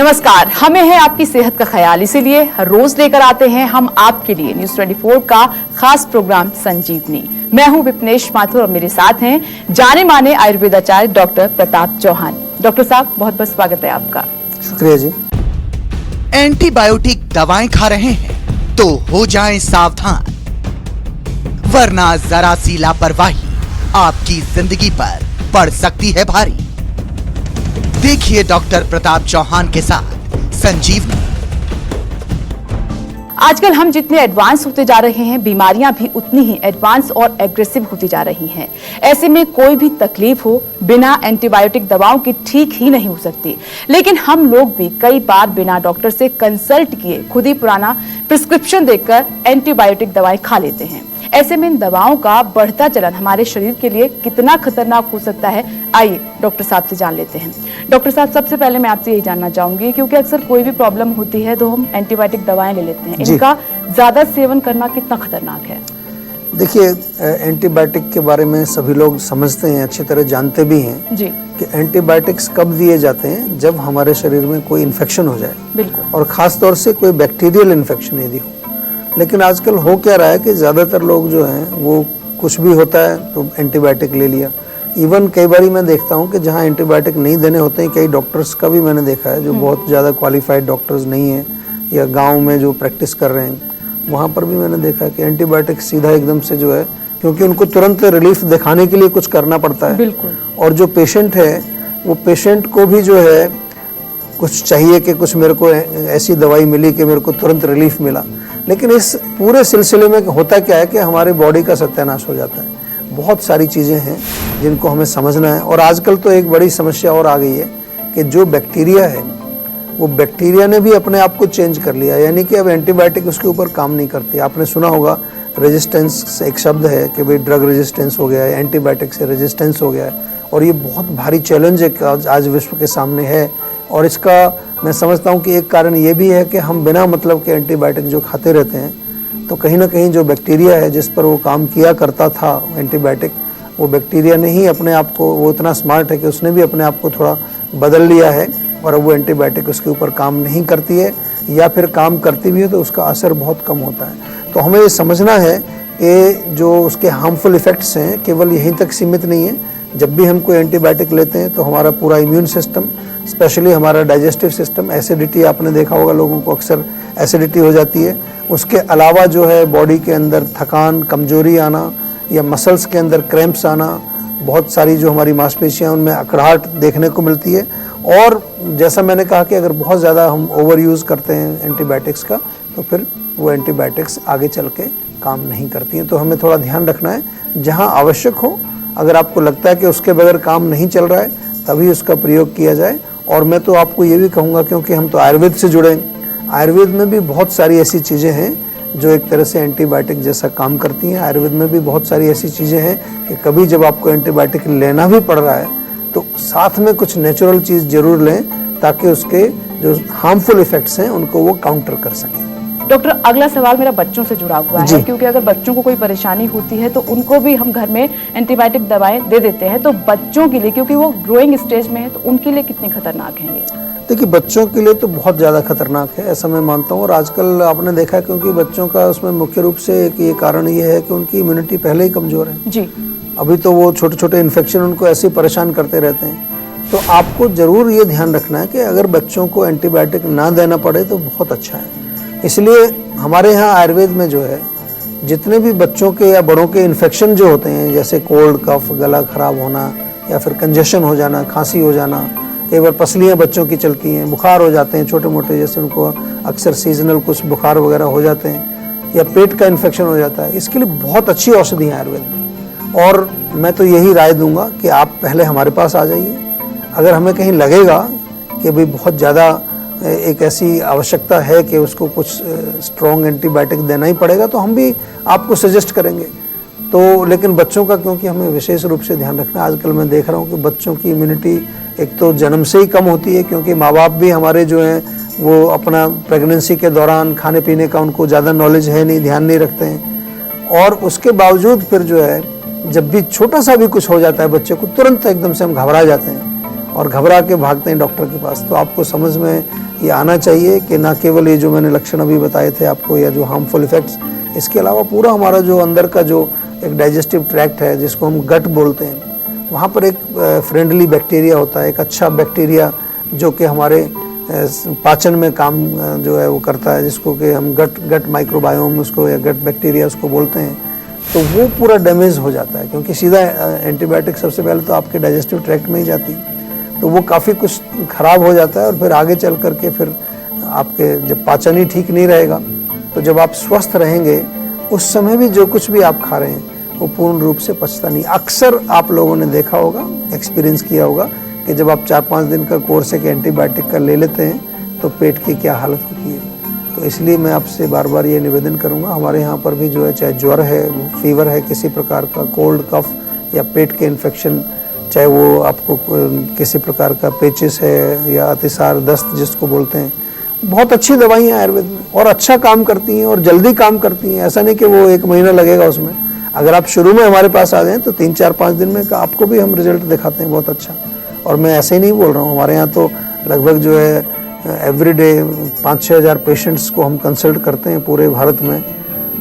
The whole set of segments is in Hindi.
नमस्कार, हमें है आपकी सेहत का ख्याल, इसीलिए हर रोज लेकर आते हैं हम आपके लिए न्यूज 24 का खास प्रोग्राम संजीवनी। मैं हूं विपनेश माथुर और मेरे साथ हैं जाने माने आयुर्वेदाचार्य डॉक्टर प्रताप चौहान। डॉक्टर साहब, बहुत बहुत स्वागत है आपका। शुक्रिया जी। एंटीबायोटिक दवाएं खा रहे हैं तो हो जाएं सावधान, वरना जरा सी लापरवाही आपकी जिंदगी पर पड़ सकती है भारी। देखिए डॉक्टर प्रताप चौहान के साथ संजीवनी। आजकल हम जितने एडवांस होते जा रहे हैं, बीमारियां भी उतनी ही एडवांस और एग्रेसिव होती जा रही हैं। ऐसे में कोई भी तकलीफ हो बिना एंटीबायोटिक दवाओं के ठीक ही नहीं हो सकती। लेकिन हम लोग भी कई बार बिना डॉक्टर से कंसल्ट किए खुद ही पुराना प्रिस्क्रिप्शन देकर एंटीबायोटिक दवाएं खा लेते हैं। ऐसे में इन दवाओं का बढ़ता चलन हमारे शरीर के लिए कितना खतरनाक हो सकता है, आइए डॉक्टर साहब से जान लेते हैं। डॉक्टर साहब, सबसे पहले मैं आपसे यही जानना चाहूंगी, क्योंकि अक्सर कोई भी प्रॉब्लम होती है तो हम एंटीबायोटिक दवाएं ले लेते हैं, इनका ज्यादा सेवन करना कितना खतरनाक है? देखिए, एंटीबायोटिक के बारे में सभी लोग समझते हैं, अच्छी तरह जानते भी हैं जी कि एंटीबायोटिक्स कब दिए जाते हैं, जब हमारे शरीर में कोई इन्फेक्शन हो जाए। बिल्कुल। और खास तौर से कोई बैक्टीरियल इन्फेक्शन यदि हो। लेकिन आजकल हो क्या रहा है कि ज़्यादातर लोग जो हैं वो कुछ भी होता है तो एंटीबायोटिक ले लिया। इवन कई बार मैं देखता हूँ कि जहाँ एंटीबायोटिक नहीं देने होते हैं, कई डॉक्टर्स का भी मैंने देखा है जो बहुत ज़्यादा क्वालिफाइड डॉक्टर्स नहीं हैं या गांव में जो प्रैक्टिस कर रहे हैं, वहाँ पर भी मैंने देखा कि एंटीबायोटिक सीधा एकदम से जो है, क्योंकि उनको तुरंत रिलीफ दिखाने के लिए कुछ करना पड़ता है। बिल्कुल। और जो पेशेंट है वो पेशेंट को भी जो है कुछ चाहिए कि कुछ मेरे को ऐसी दवाई मिली कि मेरे को तुरंत रिलीफ मिला। लेकिन इस पूरे सिलसिले में होता क्या है कि हमारी बॉडी का सत्यानाश हो जाता है। बहुत सारी चीज़ें हैं जिनको हमें समझना है। और आजकल तो एक बड़ी समस्या और आ गई है कि जो बैक्टीरिया है वो बैक्टीरिया ने भी अपने आप को चेंज कर लिया, यानी कि अब एंटीबायोटिक उसके ऊपर काम नहीं करती। आपने सुना होगा रेजिस्टेंस एक शब्द है कि भाई ड्रग रेजिस्टेंस हो गया है, एंटीबायोटिक से रेजिस्टेंस हो गया है। और ये बहुत भारी चैलेंज है आज विश्व के सामने है। और इसका मैं समझता हूँ कि एक कारण ये भी है कि हम बिना मतलब के एंटीबायोटिक जो खाते रहते हैं, तो कहीं ना कहीं जो बैक्टीरिया है जिस पर वो काम किया करता था एंटीबायोटिक, वो बैक्टीरिया ने ही अपने आप को, वो इतना स्मार्ट है कि उसने भी अपने आप को थोड़ा बदल लिया है और अब वो एंटीबायोटिक उसके ऊपर काम नहीं करती है, या फिर काम करती भी है तो उसका असर बहुत कम होता है। तो हमें ये समझना है कि जो उसके हार्मफुल इफ़ेक्ट्स हैं केवल यहीं तक सीमित नहीं है। जब भी हम कोई एंटीबायोटिक लेते हैं तो हमारा पूरा इम्यून सिस्टम, स्पेशली हमारा डाइजेस्टिव सिस्टम, एसिडिटी, आपने देखा होगा लोगों को अक्सर एसिडिटी हो जाती है। उसके अलावा जो है बॉडी के अंदर थकान, कमजोरी आना या मसल्स के अंदर क्रैम्प्स आना, बहुत सारी जो हमारी मांसपेशियां उनमें अकड़ाहट देखने को मिलती है। और जैसा मैंने कहा कि अगर बहुत ज़्यादा हम ओवर यूज़ करते हैं एंटीबायोटिक्स का तो फिर वो एंटीबायोटिक्स आगे चल के काम नहीं करती हैं। तो हमें थोड़ा ध्यान रखना है, जहाँ आवश्यक हो, अगर आपको लगता है कि उसके बगैर काम नहीं चल रहा है तभी उसका प्रयोग किया जाए। और मैं तो आपको ये भी कहूँगा, क्योंकि हम तो आयुर्वेद से जुड़े हैं, आयुर्वेद में भी बहुत सारी ऐसी चीज़ें हैं जो एक तरह से एंटीबायोटिक जैसा काम करती हैं। आयुर्वेद में भी बहुत सारी ऐसी चीज़ें हैं कि कभी जब आपको एंटीबायोटिक लेना भी पड़ रहा है तो साथ में कुछ नेचुरल चीज़ जरूर लें, ताकि उसके जो हार्मफुल इफेक्ट्स हैं उनको वो काउंटर कर सकें। डॉक्टर, अगला सवाल मेरा बच्चों से जुड़ा हुआ है, क्योंकि अगर बच्चों को कोई परेशानी होती है तो उनको भी हम घर में एंटीबायोटिक दवाएं दे देते हैं। तो बच्चों के लिए, क्योंकि वो ग्रोइंग स्टेज में है, तो उनके लिए कितनी खतरनाक है ये? देखिए, बच्चों के लिए तो बहुत ज़्यादा खतरनाक है, ऐसा मैं मानता हूँ। और आजकल आपने देखा, क्योंकि बच्चों का उसमें मुख्य रूप से एक ये कारण ये है कि उनकी इम्यूनिटी पहले ही कमज़ोर है जी। अभी तो वो छोटे छोटे इन्फेक्शन उनको ऐसे परेशान करते रहते हैं। तो आपको ज़रूर ये ध्यान रखना है कि अगर बच्चों को एंटीबायोटिक ना देना पड़े तो बहुत अच्छा है। इसलिए हमारे यहाँ आयुर्वेद में जो है, जितने भी बच्चों के या बड़ों के इन्फेक्शन जो होते हैं, जैसे कोल्ड, कफ, गला खराब होना या फिर कंजेशन हो जाना, खांसी हो जाना, कई बार पसलियाँ बच्चों की चलती हैं, बुखार हो जाते हैं छोटे मोटे, जैसे उनको अक्सर सीजनल कुछ बुखार वगैरह हो जाते हैं, या पेट का इन्फेक्शन हो जाता है, इसके लिए बहुत अच्छी औषधि है आयुर्वेद में। और मैं तो यही राय दूंगा कि आप पहले हमारे पास आ जाइए। अगर हमें कहीं लगेगा कि भाई बहुत ज़्यादा एक ऐसी आवश्यकता है कि उसको कुछ स्ट्रॉन्ग एंटीबायोटिक देना ही पड़ेगा, तो हम भी आपको सजेस्ट करेंगे। तो लेकिन बच्चों का क्योंकि हमें विशेष रूप से ध्यान रखना है, आजकल मैं देख रहा हूँ कि बच्चों की इम्यूनिटी एक तो जन्म से ही कम होती है, क्योंकि माँ बाप भी हमारे जो हैं वो अपना प्रेगनेंसी के दौरान खाने पीने का उनको ज़्यादा नॉलेज है नहीं, ध्यान नहीं रखते हैं। और उसके बावजूद फिर जो है जब भी छोटा सा भी कुछ हो जाता है बच्चे को, तुरंत एकदम से हम घबरा जाते हैं और घबरा के भागते हैं डॉक्टर के पास। तो आपको समझ में ये आना चाहिए कि ना केवल ये जो मैंने लक्षण अभी बताए थे आपको या जो हार्मफुल इफेक्ट्स, इसके अलावा पूरा हमारा जो अंदर का जो एक डाइजेस्टिव ट्रैक्ट है जिसको हम गट बोलते हैं, वहाँ पर एक फ्रेंडली बैक्टीरिया होता है, एक अच्छा बैक्टीरिया जो कि हमारे पाचन में काम जो है वो करता है, जिसको कि हम गट माइक्रोबायोम उसको या गट बैक्टीरिया उसको बोलते हैं। तो वो पूरा डैमेज हो जाता है क्योंकि सीधा एंटीबायोटिक सबसे पहले तो आपके डाइजेस्टिव ट्रैक्ट में ही जाती है, तो वो काफ़ी कुछ ख़राब हो जाता है और फिर आगे चल करके फिर आपके जब पाचन ही ठीक नहीं रहेगा तो जब आप स्वस्थ रहेंगे उस समय भी जो कुछ भी आप खा रहे हैं वो पूर्ण रूप से पचता नहीं। अक्सर आप लोगों ने देखा होगा, एक्सपीरियंस किया होगा कि जब आप 4-5 दिन का कोर्स एक एंटीबायोटिक का ले लेते हैं तो पेट की क्या हालत होती है। तो इसलिए मैं आपसे बार बार ये निवेदन करूंगा, हमारे यहाँ पर भी जो है चाहे ज्वर है, फीवर है, किसी प्रकार का कोल्ड कफ या पेट के इन्फेक्शन, चाहे वो आपको किसी प्रकार का पेचिस है या अतिसार दस्त जिसको बोलते हैं, बहुत अच्छी दवाइयाँ आयुर्वेद में और अच्छा काम करती हैं और जल्दी काम करती हैं। ऐसा नहीं कि वो 1 महीना लगेगा उसमें। अगर आप शुरू में हमारे पास आ जाएं तो 3-4-5 दिन में आपको भी हम रिजल्ट दिखाते हैं बहुत अच्छा। और मैं ऐसे ही नहीं बोल रहा हूँ, हमारे यहाँ तो लगभग जो है एवरीडे 5-6 हज़ार पेशेंट्स को हम कंसल्ट करते हैं पूरे भारत में,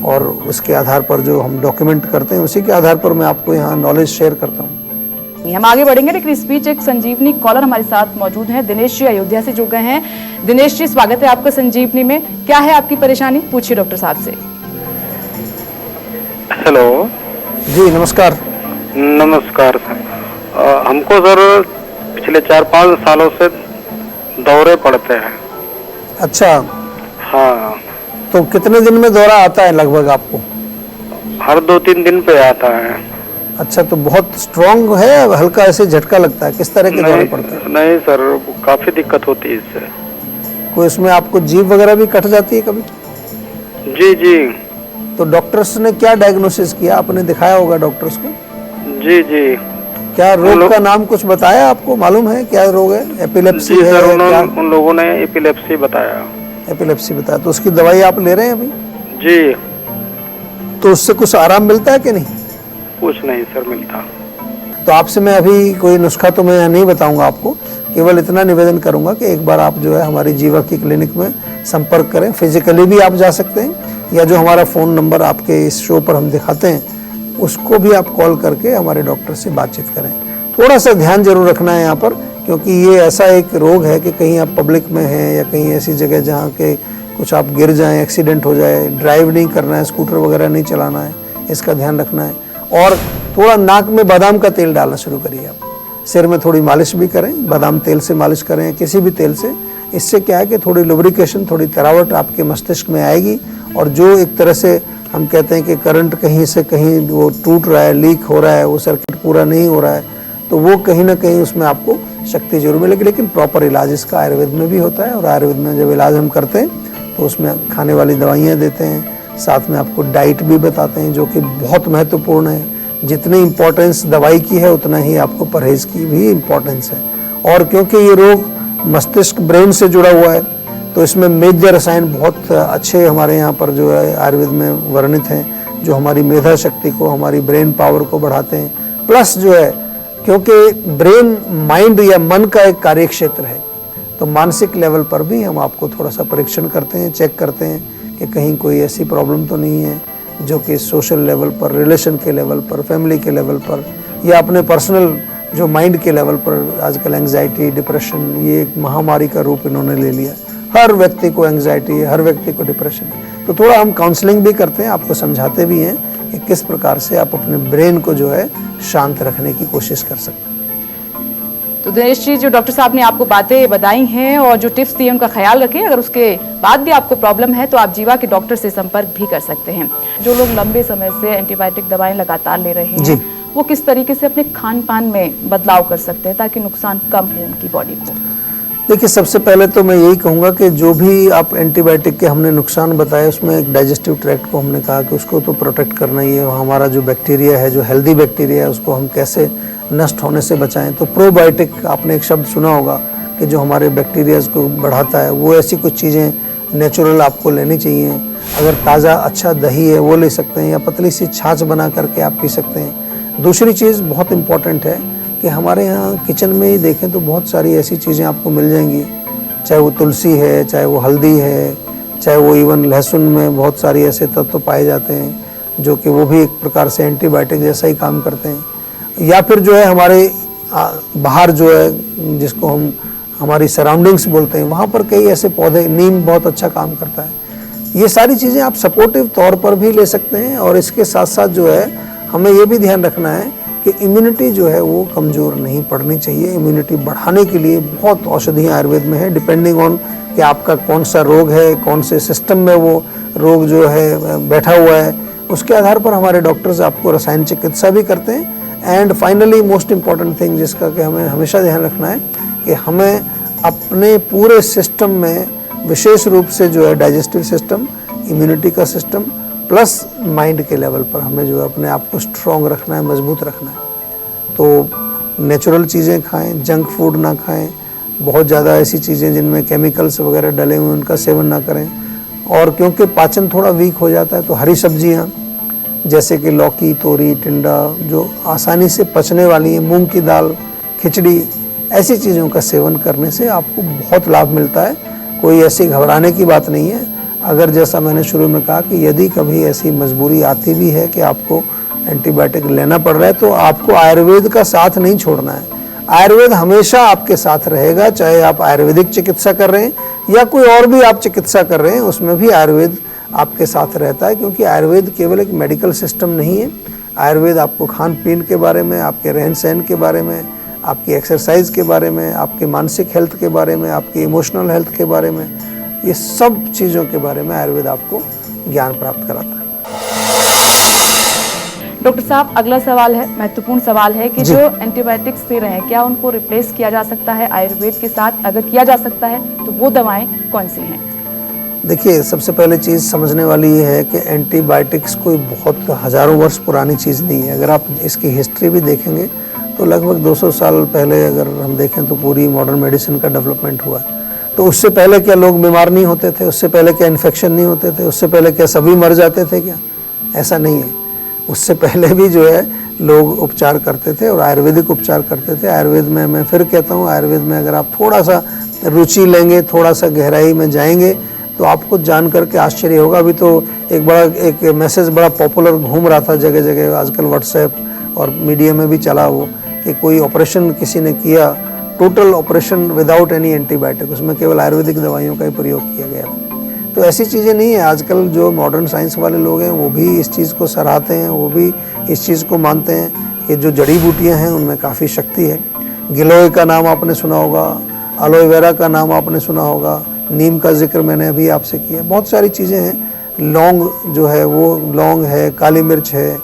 और उसके आधार पर जो हम डॉक्यूमेंट करते हैं उसी के आधार पर मैं आपको यहाँ नॉलेज शेयर करता हूँ। हम आगे बढ़ेंगे, लेकिन इस बीच एक संजीवनी कॉलर हमारे साथ मौजूद हैं। दिनेश जी अयोध्या से जुड़ गए हैं। दिनेश जी, स्वागत है आपका संजीवनी में। क्या है आपकी परेशानी, पूछिए डॉक्टर साहब से। हेलो जी नमस्कार। नमस्कार सर। हमको सर पिछले 4-5 सालों से दौरे पड़ते हैं। अच्छा, हाँ। तो कितने दिन में दौरा आता है लगभग आपको? हर 2-3 दिन पे आता है। अच्छा, तो बहुत स्ट्रॉन्ग है, हल्का ऐसे झटका लगता है, किस तरह के दौरे पड़ते हैं? नहीं सर, काफी दिक्कत होती है इससे। कोई उसमें आपको जीभ वगैरह भी कट जाती है कभी? जी जी तो डॉक्टर्स ने क्या डायग्नोसिस किया, आपने दिखाया होगा डॉक्टर्स को? जी जी। क्या रोग का नाम कुछ बताया आपको, मालूम है क्या रोग है? एपिलेप्सी है सर, क्या? उन लोगों ने एपिलेप्सी बताया। एपिलेप्सी बताया, तो उसकी दवाई आप ले रहे हैं अभी? जी। तो उससे कुछ आराम मिलता है कि नहीं? कुछ नहीं सर मिलता। तो आपसे मैं अभी कोई नुस्खा तो मैं नहीं बताऊंगा आपको, केवल इतना निवेदन करूंगा कि एक बार आप जो है हमारी जीवा की क्लिनिक में संपर्क करें। फिजिकली भी आप जा सकते हैं या जो हमारा फ़ोन नंबर आपके इस शो पर हम दिखाते हैं उसको भी आप कॉल करके हमारे डॉक्टर से बातचीत करें। थोड़ा सा ध्यान जरूर रखना है यहाँ पर, क्योंकि ये ऐसा एक रोग है कि कहीं आप पब्लिक में हैं या कहीं ऐसी जगह जहाँ के कुछ आप गिर जाएं, एक्सीडेंट हो जाए, ड्राइव नहीं करना है, स्कूटर वगैरह नहीं चलाना है, इसका ध्यान रखना है। और थोड़ा नाक में बादाम का तेल डालना शुरू करिए आप। सिर में थोड़ी मालिश भी करें, बादाम तेल से मालिश करें, किसी भी तेल से। इससे क्या है कि थोड़ी लुब्रिकेशन, थोड़ी तरावट आपके मस्तिष्क में आएगी, और जो एक तरह से हम कहते हैं कि करंट कहीं से कहीं वो टूट रहा है, लीक हो रहा है, वो सर्किट पूरा नहीं हो रहा है, तो वो कहीं ना कहीं उसमें आपको शक्ति जरूर मिलेगी। लेकिन प्रॉपर इलाज इसका आयुर्वेद में भी होता है, और आयुर्वेद में जब इलाज हम करते हैं तो उसमें खाने वाली दवाइयाँ देते हैं, साथ में आपको डाइट भी बताते हैं जो कि बहुत महत्वपूर्ण है। जितनी इम्पोर्टेंस दवाई की है उतना ही आपको परहेज की भी इम्पोर्टेंस है। और क्योंकि ये रोग मस्तिष्क ब्रेन से जुड़ा हुआ है तो इसमें मेद्य रसायन बहुत अच्छे हमारे यहाँ पर जो है आयुर्वेद में वर्णित हैं, जो हमारी मेधा शक्ति को, हमारी ब्रेन पावर को बढ़ाते हैं। प्लस जो है, क्योंकि ब्रेन माइंड या मन का एक कार्य क्षेत्र है, तो मानसिक लेवल पर भी हम आपको थोड़ा सा परीक्षण करते हैं, चेक करते हैं कि कहीं कोई ऐसी प्रॉब्लम तो नहीं है जो कि सोशल लेवल पर, रिलेशन के लेवल पर, फैमिली के लेवल पर, या अपने पर्सनल जो माइंड के लेवल पर। आजकल एंग्जाइटी, डिप्रेशन, ये एक महामारी का रूप इन्होंने ले लिया। हर व्यक्ति को एंग्जाइटी है, हर व्यक्ति को डिप्रेशन है। तो थोड़ा हम काउंसलिंग भी करते हैं, आपको समझाते भी हैं कि किस प्रकार से आप अपने ब्रेन को जो है शांत रखने की कोशिश कर सकते हैं। तो दिनेश जी, जो डॉक्टर साहब ने आपको बातें बताई हैं और जो टिप्स दिए उनका ख्याल रखें। अगर उसके बाद भी आपको प्रॉब्लम है तो आप जीवा के डॉक्टर से संपर्क भी कर सकते हैं। जो लोग लंबे समय से एंटीबायोटिक दवाएं लगातार ले रहे हैं, वो किस तरीके से अपने खान पान में बदलाव कर सकते हैं ताकि नुकसान कम हो उनकी बॉडी को? देखिए, सबसे पहले तो मैं यही कहूँगा कि जो भी आप एंटीबायोटिक के हमने नुकसान बताए, उसमें एक डाइजेस्टिव ट्रैक्ट को हमने कहा कि उसको तो प्रोटेक्ट करना ही है। हमारा जो बैक्टीरिया है, जो हेल्दी बैक्टीरिया है, उसको हम कैसे नष्ट होने से बचाएं। तो प्रोबायोटिक, आपने एक शब्द सुना होगा कि जो हमारे बैक्टीरियाज को बढ़ाता है, वो ऐसी कुछ चीज़ें नेचुरल आपको लेनी चाहिए। अगर ताज़ा अच्छा दही है वो ले सकते हैं, या पतली सी छाछ बना करके आप पी सकते हैं। दूसरी चीज़ बहुत इम्पॉर्टेंट है कि हमारे यहाँ किचन में ही देखें तो बहुत सारी ऐसी चीज़ें आपको मिल जाएंगी चाहे वो तुलसी है, चाहे वो हल्दी है, चाहे वो इवन लहसुन में बहुत सारी ऐसे तत्व पाए जाते हैं जो कि वो भी एक प्रकार से एंटीबायोटिक जैसा ही काम करते हैं। या फिर जो है हमारे बाहर जो है जिसको हम हमारी सराउंडिंग्स बोलते हैं, वहाँ पर कई ऐसे पौधे, नीम बहुत अच्छा काम करता है। ये सारी चीज़ें आप सपोर्टिव तौर पर भी ले सकते हैं। और इसके साथ साथ जो है हमें ये भी ध्यान रखना है कि इम्यूनिटी जो है वो कमज़ोर नहीं पड़नी चाहिए। इम्यूनिटी बढ़ाने के लिए बहुत औषधियाँ आयुर्वेद में है, डिपेंडिंग ऑन कि आपका कौन सा रोग है, कौन से सिस्टम में वो रोग जो है बैठा हुआ है, उसके आधार पर हमारे डॉक्टर्स आपको रसायन चिकित्सा भी करते हैं। And finally most important thing जिसका कि हमें हमेशा ध्यान रखना है कि हमें अपने पूरे सिस्टम में, विशेष रूप से जो है डाइजेस्टिव सिस्टम, इम्यूनिटी का सिस्टम प्लस माइंड के लेवल पर हमें जो है अपने आप को स्ट्रॉन्ग रखना है, मजबूत रखना है। तो नेचुरल चीज़ें खाएं, जंक फूड ना खाएं, बहुत ज़्यादा ऐसी चीज़ें जिनमें केमिकल्स वगैरह डले हुए उनका सेवन ना करें। और क्योंकि पाचन थोड़ा वीक हो जाता है तो हरी सब्जियां जैसे कि लौकी, तोरी, टिंडा जो आसानी से पचने वाली हैं, मूंग की दाल, खिचड़ी, ऐसी चीज़ों का सेवन करने से आपको बहुत लाभ मिलता है। कोई ऐसी घबराने की बात नहीं है। अगर जैसा मैंने शुरू में कहा कि यदि कभी ऐसी मजबूरी आती भी है कि आपको एंटीबायोटिक लेना पड़ रहा है तो आपको आयुर्वेद का साथ नहीं छोड़ना है। आयुर्वेद हमेशा आपके साथ रहेगा, चाहे आप आयुर्वेदिक चिकित्सा कर रहे हैं या कोई और भी आप चिकित्सा कर रहे हैं, उसमें भी आयुर्वेद आपके साथ रहता है। क्योंकि आयुर्वेद केवल एक मेडिकल सिस्टम नहीं है। आयुर्वेद आपको खान पीन के बारे में, आपके रहन सहन के बारे में, आपकी एक्सरसाइज के बारे में, आपकी मानसिक हेल्थ के बारे में, आपकी इमोशनल हेल्थ के बारे में, ये सब चीज़ों के बारे में आयुर्वेद आपको ज्ञान प्राप्त कराता है। डॉक्टर साहब, अगला सवाल है, महत्वपूर्ण सवाल है कि जो एंटीबायोटिक्स दे रहे हैं क्या उनको रिप्लेस किया जा सकता है आयुर्वेद के साथ? अगर किया जा सकता है तो वो दवाएं कौन सी हैं? देखिए, सबसे पहले चीज़ समझने वाली ये है कि एंटीबायोटिक्स कोई बहुत हज़ारों वर्ष पुरानी चीज़ नहीं है। अगर आप इसकी हिस्ट्री भी देखेंगे तो लगभग 200 साल पहले अगर हम देखें तो पूरी मॉडर्न मेडिसिन का डेवलपमेंट हुआ। तो उससे पहले क्या लोग बीमार नहीं होते थे? उससे पहले क्या इन्फेक्शन नहीं होते थे? उससे पहले क्या सभी मर जाते थे? क्या ऐसा नहीं है। उससे पहले भी जो है लोग उपचार करते थे और आयुर्वेदिक उपचार करते थे। आयुर्वेद में, मैं फिर कहता हूँ, आयुर्वेद में अगर आप थोड़ा सा रुचि लेंगे, थोड़ा सा गहराई में जाएंगे तो आपको जान करके आश्चर्य होगा। अभी तो एक मैसेज बड़ा पॉपुलर घूम रहा था जगह जगह, आजकल व्हाट्सएप और मीडिया में भी चला वो, कि कोई ऑपरेशन किसी ने किया, total operation without any antibiotic, उसमें केवल आयुर्वेदिक दवाइयों का ही प्रयोग किया गया। तो ऐसी चीज़ें नहीं है। आजकल जो मॉडर्न साइंस वाले लोग हैं वो भी इस चीज़ को सराहते हैं, वो भी इस चीज़ को मानते हैं कि जो जड़ी बूटियाँ हैं उनमें काफ़ी शक्ति है। गिलोय का नाम आपने सुना होगा, एलोवेरा का नाम आपने सुना होगा, नीम का जिक्र मैंने अभी आपसे किया। बहुत सारी चीज़ें हैं। लौंग जो है वो लौंग है, काली मिर्च है।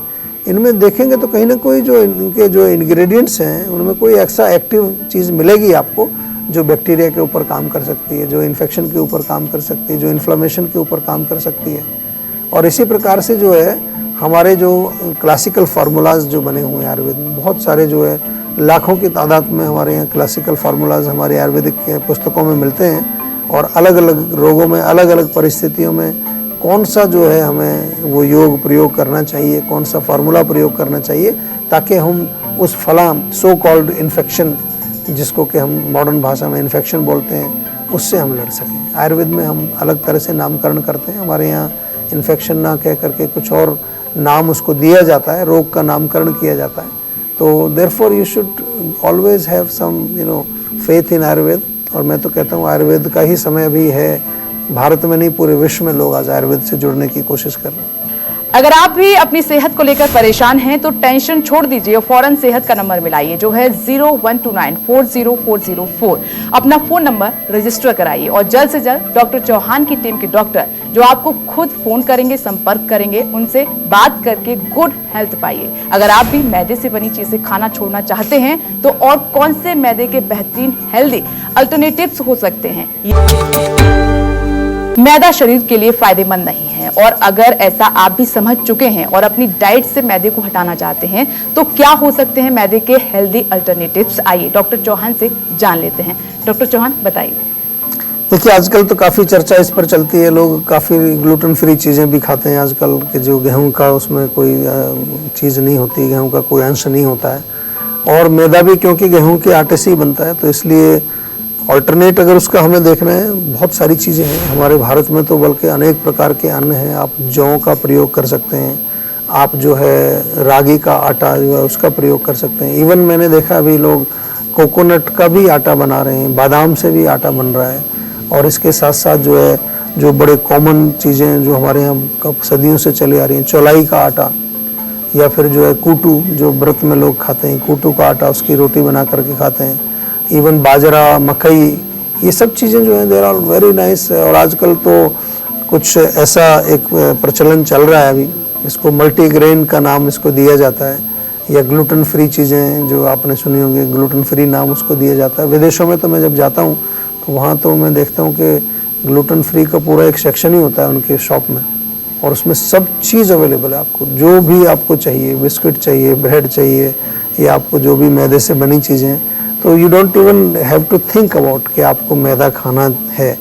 इनमें देखेंगे तो कहीं ना कोई जो इनके जो इंग्रेडिएंट्स हैं उनमें कोई ऐसा एक्टिव चीज़ मिलेगी आपको जो बैक्टीरिया के ऊपर काम कर सकती है, जो इन्फेक्शन के ऊपर काम कर सकती है, जो इन्फ्लेमेशन के ऊपर काम कर सकती है। और इसी प्रकार से जो है हमारे जो क्लासिकल फार्मूलाज जो बने हुए हैं आयुर्वेद में, बहुत सारे जो है लाखों की तादाद में हमारे यहाँ क्लासिकल फार्मूलाज हमारे आयुर्वेदिक के पुस्तकों में मिलते हैं। और अलग अलग रोगों में, अलग अलग परिस्थितियों में कौन सा जो है हमें वो योग प्रयोग करना चाहिए, कौन सा फार्मूला प्रयोग करना चाहिए, ताकि हम उस फला सो कॉल्ड इन्फेक्शन, जिसको कि हम मॉडर्न भाषा में इन्फेक्शन बोलते हैं, उससे हम लड़ सकें। आयुर्वेद में हम अलग तरह से नामकरण करते हैं। हमारे यहाँ इन्फेक्शन ना कह करके कुछ और नाम उसको दिया जाता है, रोग का नामकरण किया जाता है। तो therefore you should always have some faith in Ayurveda. और मैं तो कहता हूँ आयुर्वेद का ही समय अभी है। भारत में नहीं, पूरे विश्व में लोग आज आयुर्वेद से जुड़ने की कोशिश कर रहे हैं। अगर आप भी अपनी सेहत को लेकर परेशान हैं तो टेंशन छोड़ दीजिए और फौरन सेहत का नंबर मिलाइए जो है 0129404004। अपना फोन नंबर रजिस्टर कराइए और जल्द से जल्द डॉक्टर चौहान की टीम के डॉक्टर जो आपको खुद फोन करेंगे, संपर्क करेंगे, उनसे बात करके गुड हेल्थ पाइए। अगर आप भी मैदे से बनी चीजें खाना छोड़ना चाहते हैं तो और कौन से मैदे के बेहतरीन हेल्दी अल्टरनेटिव्स हो सकते हैं? मैदा शरीर के लिए फायदेमंद नहीं है और अगर ऐसा आप भी समझ चुके हैं और अपनी डाइट से मैदे को हटाना चाहते हैं तो क्या हो सकते हैं मैदे के हेल्दी अल्टरनेटिव्स? आइए डॉक्टर चौहान से जान लेते हैं। डॉक्टर चौहान बताइए। देखिए, आजकल तो काफ़ी चर्चा इस पर चलती है, लोग काफ़ी ग्लूटेन फ्री चीज़ें भी खाते हैं आजकल के, जो गेहूं का उसमें कोई चीज़ नहीं होती, गेहूं का कोई अंश नहीं होता है। और मैदा भी क्योंकि गेहूं के आटे से ही बनता है तो इसलिए ऑल्टरनेट अगर उसका हमें देखना है, बहुत सारी चीज़ें हैं हमारे भारत में, तो बल्कि अनेक प्रकार के अन्न हैं। आप जौ का प्रयोग कर सकते हैं, आप जो है रागी का आटा जो है उसका प्रयोग कर सकते हैं। इवन मैंने देखा अभी लोग कोकोनट का भी आटा बना रहे हैं, बादाम से भी आटा बन रहा है। और इसके साथ साथ जो है जो बड़े कॉमन चीज़ें जो हमारे यहाँ सदियों से चली आ रही हैं, चौलाई का आटा, या फिर जो है कूटू, जो व्रत में लोग खाते हैं, कूटू का आटा, उसकी रोटी बना करके खाते हैं। इवन बाजरा, मकई, ये सब चीज़ें जो हैं देर आर वेरी नाइस। और आजकल तो कुछ ऐसा एक प्रचलन चल रहा है अभी, इसको मल्टीग्रेन का नाम इसको दिया जाता है, या ग्लूटेन फ्री चीज़ें जो आपने सुनी होंगी, ग्लूटेन फ्री नाम उसको दिया जाता है। विदेशों में तो मैं जब जाता हूँ तो वहाँ तो मैं देखता हूँ कि ग्लूटेन फ्री का पूरा एक सेक्शन ही होता है उनके शॉप में, और उसमें सब चीज़ अवेलेबल है। आपको जो भी आपको चाहिए, बिस्किट चाहिए, ब्रेड चाहिए, या आपको जो भी मैदे से बनी चीज़ें, तो you don't even have to think about कि आपको मैदा खाना है।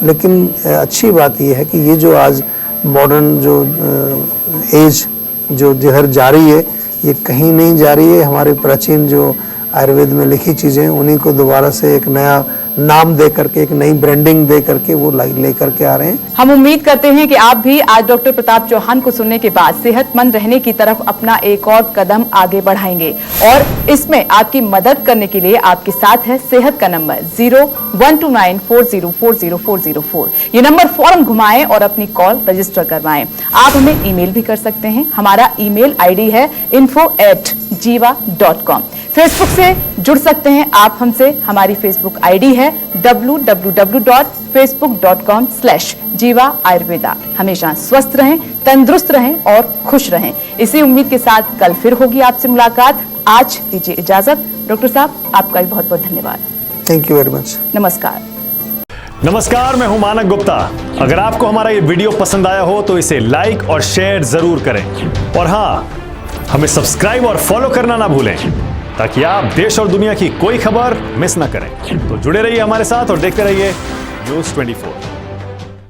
लेकिन अच्छी बात यह है कि ये जो आज मॉडर्न जो एज जो जिधर जा रही है, ये कहीं नहीं जा रही है। हमारे प्राचीन जो आयुर्वेद में लिखी चीज़ें, उन्हीं को दोबारा से एक नया नाम दे करके, एक नई ब्रांडिंग दे करके वो लेकर के आ रहे हैं। हम उम्मीद करते हैं कि आप भी आज डॉक्टर प्रताप चौहान को सुनने के बाद सेहतमंद रहने की तरफ अपना एक और कदम आगे बढ़ाएंगे। और इसमें आपकी मदद करने के लिए आपके साथ है सेहत का नंबर 0129404004। ये नंबर फौरन घुमाएं और अपनी कॉल रजिस्टर करवाएं। आप हमें ईमेल भी कर सकते हैं। हमारा ईमेल आईडी है info@jiva.com। फेसबुक से जुड़ सकते हैं आप हमसे। हमारी फेसबुक आईडी है www.facebook.com/jiva ayurveda। हमेशा स्वस्थ रहें, तंदुरुस्त रहें और खुश रहें। इसी उम्मीद के साथ कल फिर होगी आपसे मुलाकात। आज दीजिए इजाजत। डॉक्टर साहब, आपका भी बहुत बहुत धन्यवाद। Thank you very much. नमस्कार। नमस्कार, मैं हूं मानक गुप्ता। अगर आपको हमारा ये वीडियो पसंद आया हो तो इसे लाइक और शेयर जरूर करें, और हाँ, हमें सब्सक्राइब और फॉलो करना ना भूलें, ताकि आप देश और दुनिया की कोई खबर मिस ना करें। तो जुड़े रहिए हमारे साथ और देखते रहिए News 24।